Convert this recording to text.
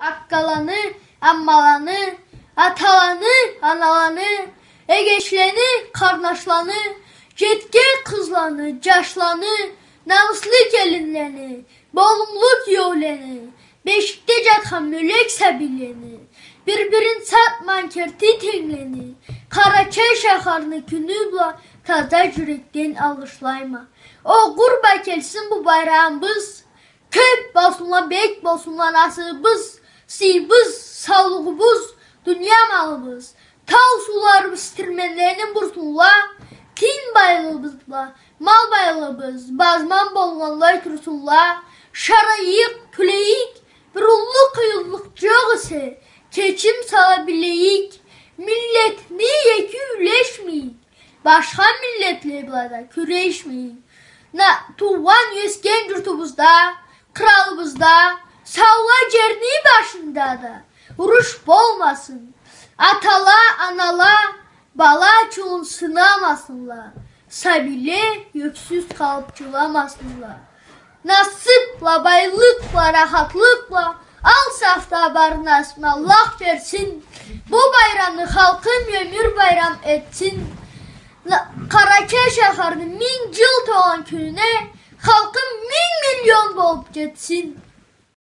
Aqqalanı, ammalanı, atalanı, analanı, egeşləni, qarnaşlanı, getgə qızlanı, caşlanı, namuslu gelinləni, bolumluk yoləni, beşikdə yatan mülək səbiləni, bir-birin çatman kerti tengləni, Qarakay şəxarını günübla taza yürekten alışlayma. O qurba kelsin bu bayrağımız, köp basınla, bek basınla nasibız, sibız, sağlığımız, dünya malımız, tal sularımız tirmenlerinin bursunla, tin baylığımızla, mal baylığımız, bazman bolğanlar tursunla, şarayıq, küleyik, bir ulluk kıyıllıq yok ise, keçim salabileyik, milletini yeküleşmeyin, başka milletle burada küreşmeyin. Tuvan yüzgen yurtumuzda, kralımızda, sağla cerniği başında da, vuruş olmasın. Atala, anala, bala çuğun sınamasınlar. Sabile, yüksüz kalıp çulamasınlar. Nasipla, baylıkla, rahatlıkla, al safta barınasın, Allah versin. Bu bayramı halkım ömür bayram etsin. Qarakay şəxarının 1000 yıl doğan gününe halkım 1000 milyon bolup getsin.